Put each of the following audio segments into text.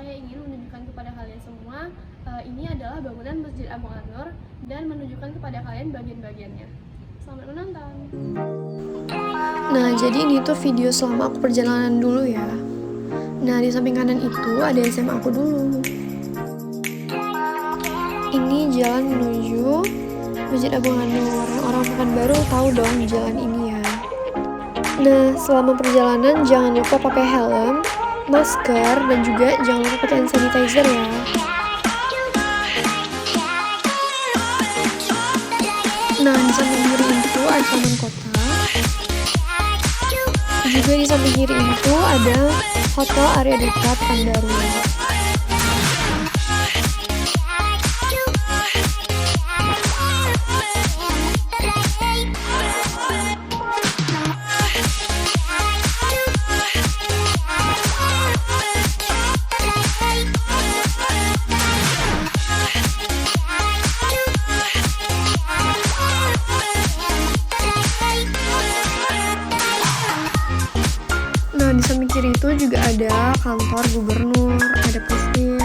saya ingin menunjukkan kepada kalian semua ini adalah bangunan Masjid Agung An-Nur dan menunjukkan kepada kalian bagian-bagiannya. Selamat menonton. Nah, jadi ini tuh video selama aku perjalanan dulu ya. Nah, di samping kanan itu ada SMA aku dulu. Ini jalan menuju Masjid Agung An-Nur. Orang Pekanbaru tahu dong jalan ini ya. Nah, selama perjalanan jangan lupa pakai helm, masker, dan juga jangan lupa pakai hand sanitizer ya. Nah, di samping kiri itu ada taman kota. Juga di samping kiri itu ada Hotel Arya Duta Pekanbaru. Nah, di samping kiri itu juga ada kantor gubernur, ada pusdin.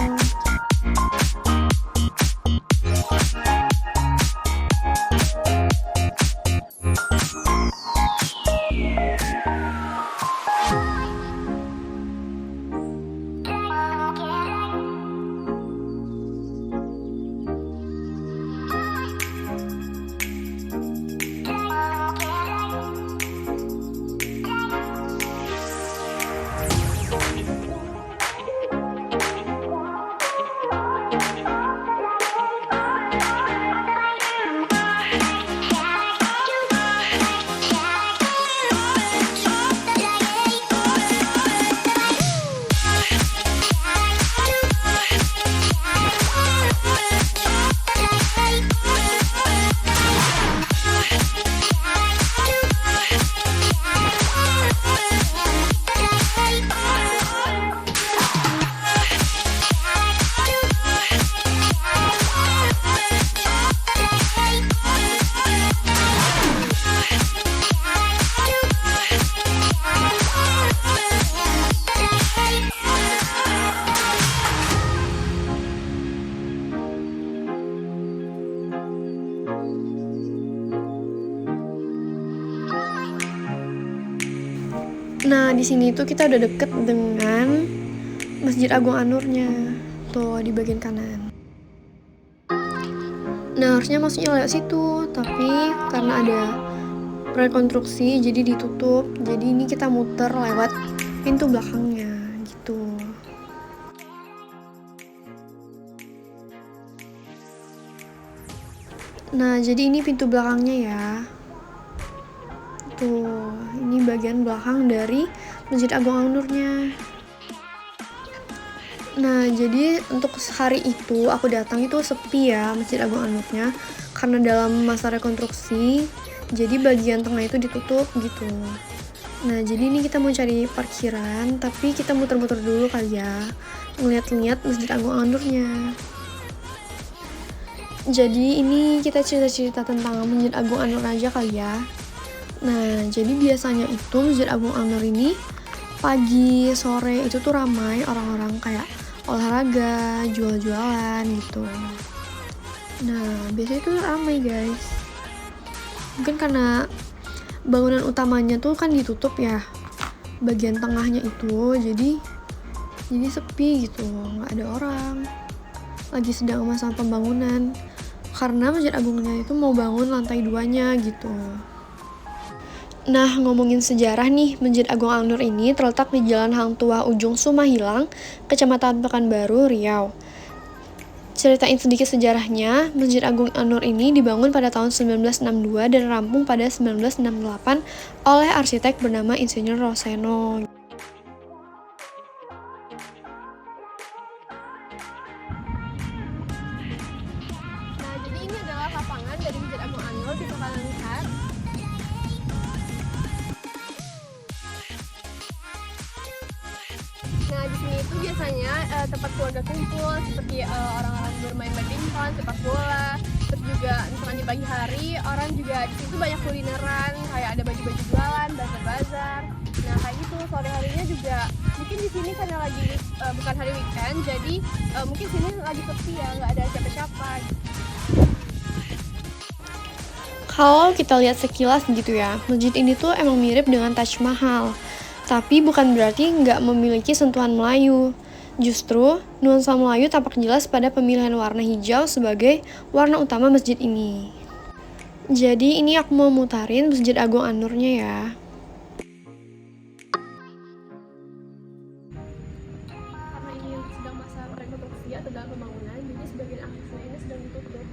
Nah, di sini tuh kita udah deket dengan Masjid Agung An-Nurnya. Tuh di bagian kanan. Nah, harusnya masuknya lewat situ, tapi karena ada rekonstruksi jadi ditutup. Jadi ini kita muter lewat pintu belakangnya gitu. Nah, jadi ini pintu belakangnya ya. Tuh, ini bagian belakang dari Masjid Agung An-Nurnya. Nah, jadi untuk hari itu aku datang itu sepi ya Masjid Agung An-Nurnya karena dalam masa rekonstruksi. Jadi bagian tengah itu ditutup gitu. Nah, jadi ini kita mau cari parkiran, tapi kita muter-muter dulu kali ya, ngeliat-liat Masjid Agung An-Nurnya. Jadi ini kita cerita-cerita tentang Masjid Agung An-Nur aja kali ya. Nah, jadi biasanya itu Masjid Agung An-Nur ini pagi, sore itu tuh ramai orang-orang kayak olahraga, jual-jualan gitu. Nah, biasanya tuh ramai guys. Mungkin karena bangunan utamanya tuh kan ditutup ya, bagian tengahnya itu, jadi sepi gitu, nggak ada orang. Lagi sedang masa pembangunan, karena Masjid Agungnya itu mau bangun lantai 2-nya gitu. Nah, ngomongin sejarah nih, Masjid Agung An-Nur ini terletak di Jalan Hang Tuah Ujung Sumahilang, Kecamatan Pekanbaru, Riau. Ceritain sedikit sejarahnya, Masjid Agung An-Nur ini dibangun pada tahun 1962 dan rampung pada 1968 oleh arsitek bernama Insinyur Roseno. Nah, jadi ini adalah lapangan dari Masjid Agung An-Nur, bisa kalian lihat. Nah, di sini itu biasanya tempat keluarga kumpul, seperti orang-orang bermain badminton, sepak bola. Terus juga misalkan di pagi hari, orang juga di situ banyak kulineran, kayak ada baju-baju jualan, bazar-bazar. Nah kayak gitu, sore harinya juga mungkin di sini karena lagi bukan hari weekend, jadi mungkin sini lagi sepi ya, nggak ada siapa-siapa. Kalau kita lihat sekilas gitu ya, masjid ini tuh emang mirip dengan Taj Mahal. Tapi bukan berarti nggak memiliki sentuhan Melayu. Justru, nuansa Melayu tampak jelas pada pemilihan warna hijau sebagai warna utama masjid ini. Jadi ini aku mau mutarin Masjid Agung An-Nurnya ya. Karena ini sedang masa rekonstruksi atau dalam pembangunan, jadi sebagian aksesnya ini sedang ditutup.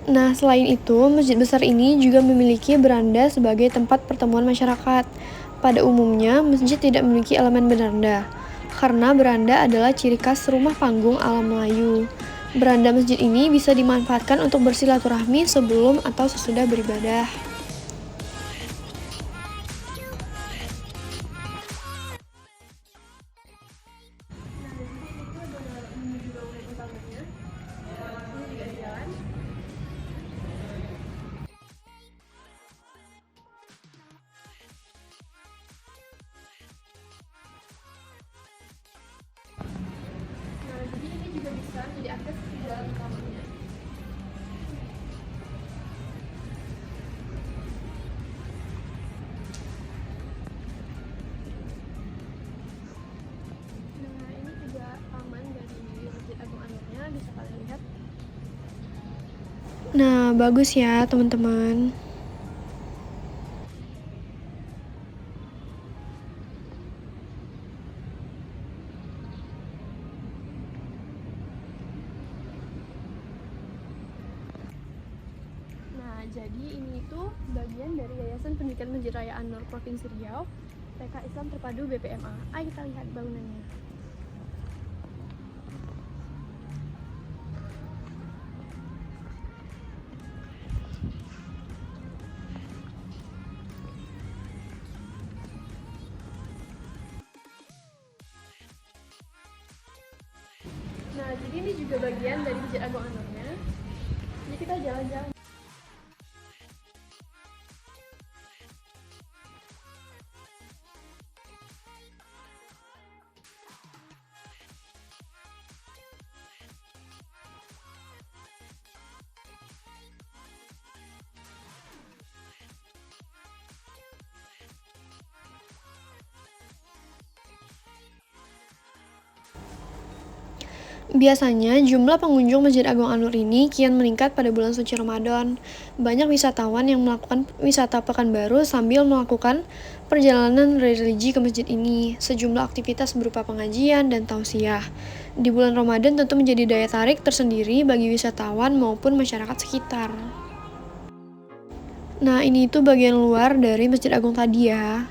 Nah, selain itu, masjid besar ini juga memiliki beranda sebagai tempat pertemuan masyarakat. Pada umumnya, masjid tidak memiliki elemen beranda, karena beranda adalah ciri khas rumah panggung ala Melayu. Beranda masjid ini bisa dimanfaatkan untuk bersilaturahmi sebelum atau sesudah beribadah. Nah, jadi ini juga bisa diakses ke jalan utamanya. Nah, ini juga taman dari Masjid Agung An-Nurnya, bisa kalian lihat. Nah, bagus ya teman-teman. Nah, jadi ini tuh bagian dari Yayasan Pendidikan Masjid Raya An-Nur Provinsi Riau, TK Islam Terpadu BPMA. Ayo kita lihat bangunannya. Nah, jadi ini juga bagian dari Masjid Agung An-Nurnya. Jadi kita jalan-jalan. Biasanya jumlah pengunjung Masjid Agung An-Nur ini kian meningkat pada bulan suci Ramadan. Banyak wisatawan yang melakukan wisata Pekanbaru sambil melakukan perjalanan religi ke masjid ini. Sejumlah aktivitas berupa pengajian dan tausiah. Di bulan Ramadan tentu menjadi daya tarik tersendiri bagi wisatawan maupun masyarakat sekitar. Nah, ini itu bagian luar dari Masjid Agung tadi ya.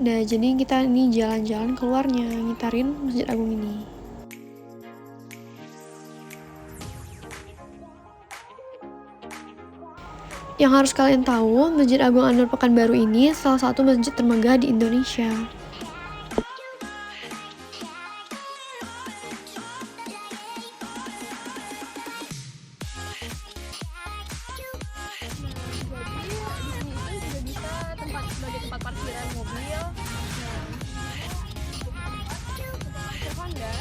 Nah, jadi kita ini jalan-jalan keluarnya, ngitarin Masjid Agung ini. Yang harus kalian tahu, Masjid Agung An-Nur Pekanbaru ini salah satu masjid termegah di Indonesia. Jadi di sini itu juga bisa sebagai tempat parkiran mobil. Nah, tempat Honda.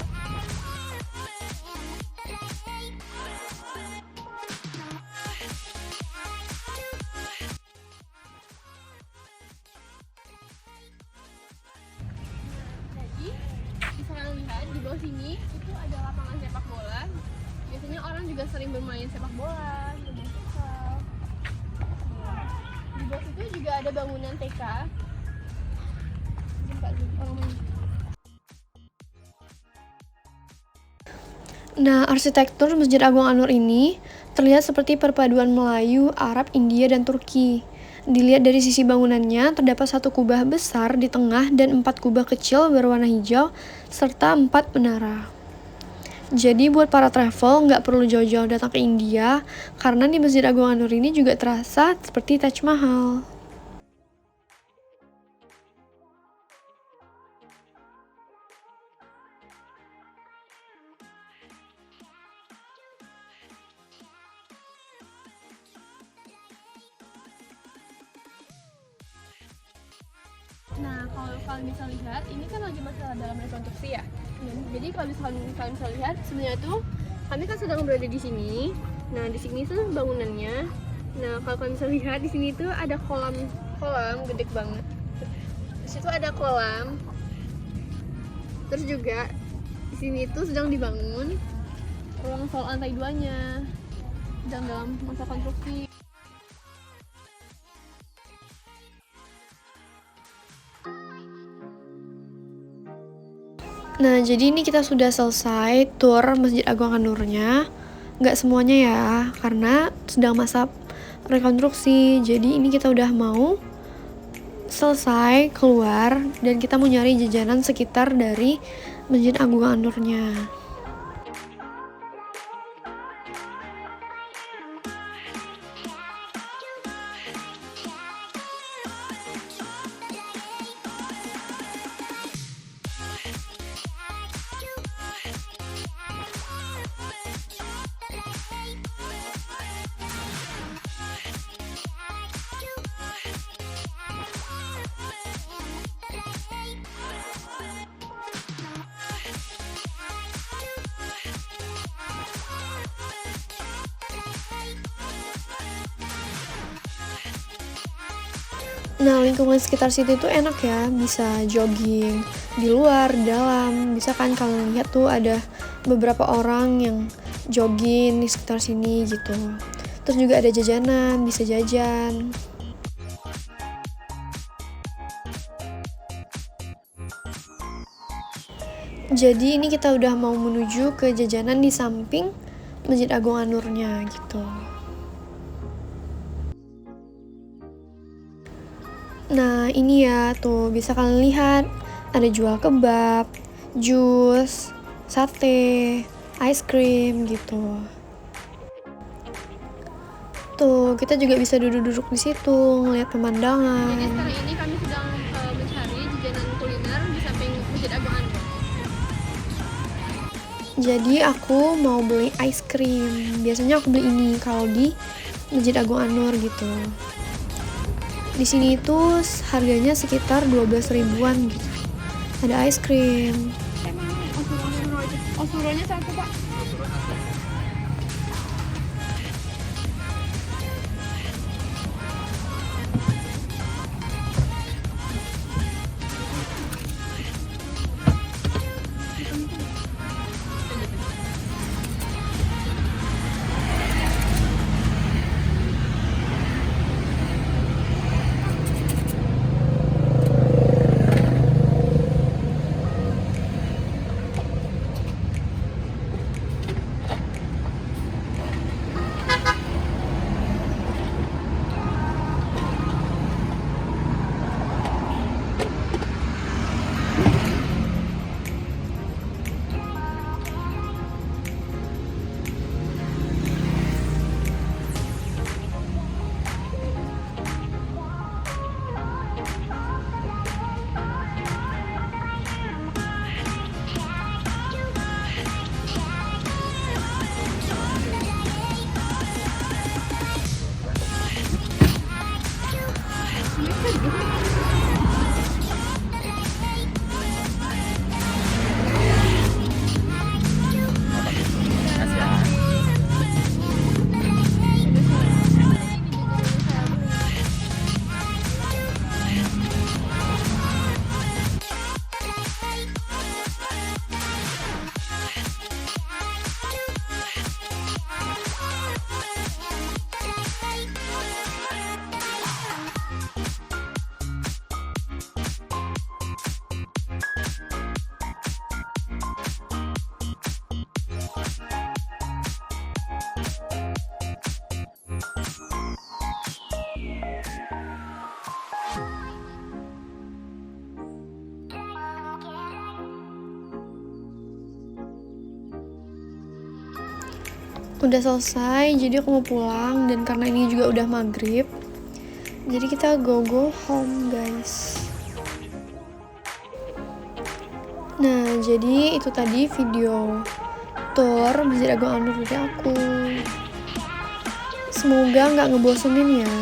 Jadi bisa kalian lihat di bawah sini itu ada lapangan sepak bola. Biasanya orang juga sering bermain sepak bola, bermain futsal. Nah, di bawah situ juga ada bangunan TK. Orang main. Nah, arsitektur Masjid Agung An-Nur ini terlihat seperti perpaduan Melayu, Arab, India, dan Turki. Dilihat dari sisi bangunannya, terdapat satu kubah besar di tengah dan 4 kubah kecil berwarna hijau, serta 4 menara. Jadi buat para travel nggak perlu jauh-jauh datang ke India, karena di Masjid Agung An-Nur ini juga terasa seperti Taj Mahal. Nah, kalau kalian bisa lihat, ini kan lagi masalah dalam rekonstruksi ya. Jadi kalau misalkan kalian bisa lihat, sebenarnya tuh kami kan sedang berada di sini. Nah, di sini tuh bangunannya. Nah, kalau kalian bisa lihat di sini tuh ada kolam gede banget. Di situ ada kolam. Terus juga di sini tuh sedang dibangun ruang sol lantai 2-nya. Sedang dalam masa konstruksi. Nah, jadi ini kita sudah selesai tour Masjid Agung An-Nurnya. Nggak semuanya ya, karena sedang masa rekonstruksi. Jadi ini kita udah mau selesai keluar dan kita mau nyari jajanan sekitar dari Masjid Agung An-Nurnya. Nah, lingkungan sekitar situ tuh enak ya, bisa jogging di luar, di dalam. Bisa kan kalian lihat tuh ada beberapa orang yang jogging di sekitar sini gitu. Terus juga ada jajanan, bisa jajan. Jadi ini kita udah mau menuju ke jajanan di samping Masjid Agung An-Nurnya gitu. Nah, ini ya, tuh bisa kalian lihat ada jual kebab, jus, sate, ice cream gitu. Tuh, kita juga bisa duduk-duduk di situ, ngeliat Jadi pemandangan. sekarang ini kami sedang mencari jajanan kuliner di samping Masjid Agung An-Nur. Jadi aku mau beli ice cream. Biasanya aku beli ini kalau di Masjid Agung An-Nur gitu. Di sini itu harganya sekitar 12 ribuan gitu. Ada ice cream. Oh, suruhnya satu, Pak. Udah selesai, jadi aku mau pulang. Dan karena ini juga udah maghrib, jadi kita go home guys. Nah, jadi itu tadi video tour Masjid Agung An-Nur dari aku. Semoga nggak ngebosenin ya.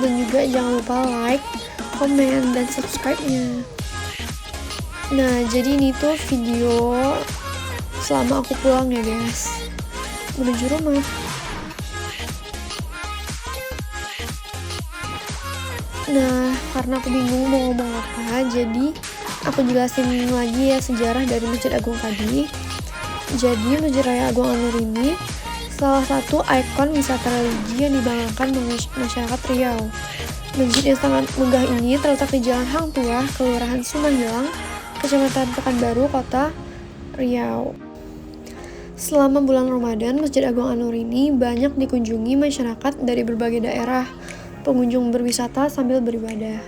Dan juga jangan lupa like, komen, dan subscribe-nya. Nah, jadi ini tuh video selama aku pulang ya guys, menuju rumah. Nah, karena aku bingung mau ngomong apa, jadi aku jelasin lagi ya sejarah dari Masjid Agung tadi. Jadi Masjid Raya Agung An-Nur ini salah satu ikon wisata religi yang dibanggakan masyarakat Riau. Masjid yang sangat megah ini terletak di Jalan Hang Tuah, Kelurahan Sumanggilang, Kecamatan Pekanbaru, Kota Riau. Selama bulan Ramadan, Masjid Agung An-Nur ini banyak dikunjungi masyarakat dari berbagai daerah. Pengunjung berwisata sambil beribadah.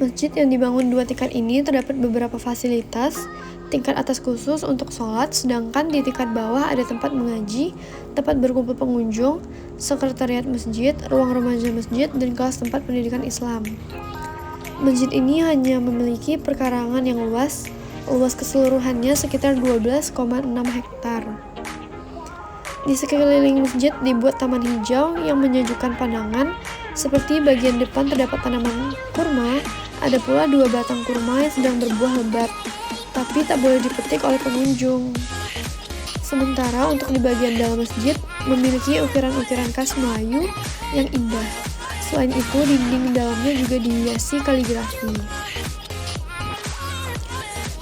Masjid yang dibangun 2 tingkat ini terdapat beberapa fasilitas. Tingkat atas khusus untuk sholat, sedangkan di tingkat bawah ada tempat mengaji, tempat berkumpul pengunjung, sekretariat masjid, ruang remaja masjid, dan kelas tempat pendidikan Islam. Masjid ini hanya memiliki perkarangan yang luas keseluruhannya sekitar 12,6 hektar. Di sekeliling masjid dibuat taman hijau yang menyejukkan pandangan. Seperti bagian depan terdapat tanaman kurma, ada pula 2 batang kurma yang sedang berbuah lebat, tapi tak boleh dipetik oleh pengunjung. Sementara untuk di bagian dalam masjid memiliki ukiran-ukiran khas Melayu yang indah. Selain itu, dinding dalamnya juga dihiasi kaligrafi.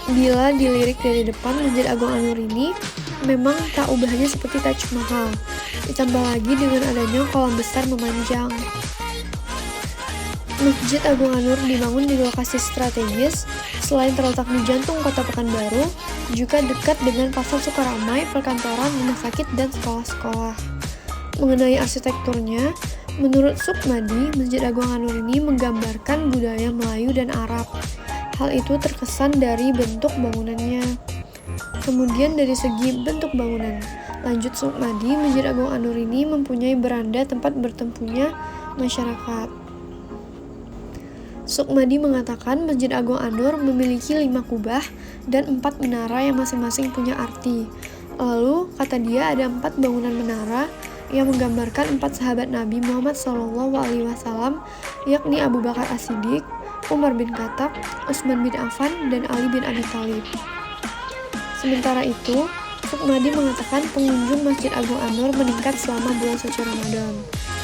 Bila dilirik dari depan, Masjid Agung An-Nur ini memang tak ubahnya seperti Taj Mahal, ditambah lagi dengan adanya kolam besar memanjang. Masjid Agung An-Nur dibangun di lokasi strategis, selain terletak di jantung kota Pekanbaru, juga dekat dengan pasar Sukaramai, perkantoran, rumah sakit, dan sekolah-sekolah. Mengenai arsitekturnya, menurut Sukmadi, Masjid Agung An-Nur ini menggambarkan budaya Melayu dan Arab. Hal itu terkesan dari bentuk bangunannya. Kemudian dari segi bentuk bangunan, lanjut Sukmadi, Masjid Agung An-Nur ini mempunyai beranda tempat bertempuhnya masyarakat. Sukmadi mengatakan Masjid Agung An-Nur memiliki 5 kubah dan 4 menara yang masing-masing punya arti. Lalu, kata dia ada 4 bangunan menara yang menggambarkan 4 sahabat Nabi Muhammad SAW, yakni Abu Bakar As-Siddiq, Umar bin Khattab, Utsman bin Affan, dan Ali bin Abi Thalib. Sementara itu, Sukmadi mengatakan pengunjung Masjid Agung An-Nur meningkat selama bulan suci Ramadan.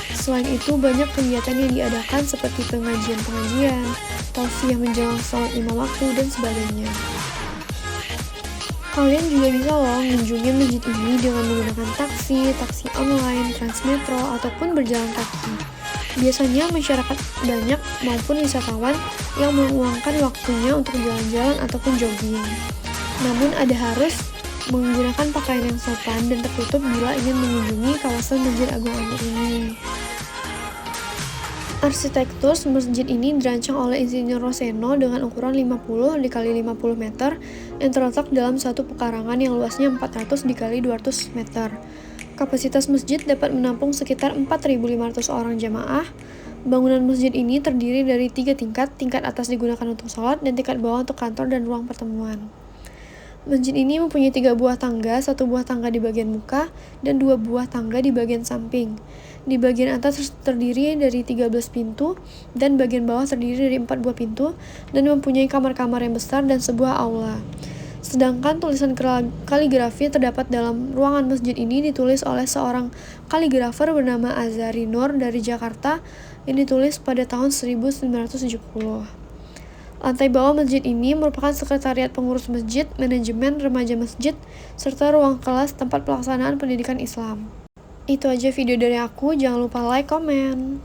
Selain itu, banyak kegiatan yang diadakan seperti pengajian-pengajian, tausiah menjelang sholat 5 waktu, dan sebagainya. Kalian juga bisa loh mengunjungi masjid ini dengan menggunakan taksi online, Transmetro, ataupun berjalan kaki. Biasanya masyarakat banyak maupun wisatawan yang meluangkan waktunya untuk jalan-jalan ataupun jogging. Namun ada harus menggunakan pakaian yang sopan dan tertutup bila ingin mengunjungi kawasan Masjid Agung An-Nur ini. Arsitektur masjid ini dirancang oleh Insinyur Roseno dengan ukuran 50 x 50 meter yang terletak dalam satu pekarangan yang luasnya 400 x 200 meter. Kapasitas masjid dapat menampung sekitar 4.500 orang jamaah. Bangunan masjid ini terdiri dari 3 tingkat, tingkat atas digunakan untuk sholat dan tingkat bawah untuk kantor dan ruang pertemuan. Masjid ini mempunyai 3 buah tangga, 1 buah tangga di bagian muka, dan 2 buah tangga di bagian samping. Di bagian atas terdiri dari 13 pintu, dan bagian bawah terdiri dari 4 buah pintu, dan mempunyai kamar-kamar yang besar dan sebuah aula. Sedangkan tulisan kaligrafi terdapat dalam ruangan masjid ini ditulis oleh seorang kaligrafer bernama Azhari Nur dari Jakarta yang ditulis pada tahun 1970. Lantai bawah masjid ini merupakan sekretariat pengurus masjid, manajemen remaja masjid, serta ruang kelas tempat pelaksanaan pendidikan Islam. Itu aja video dari aku, jangan lupa like, komen.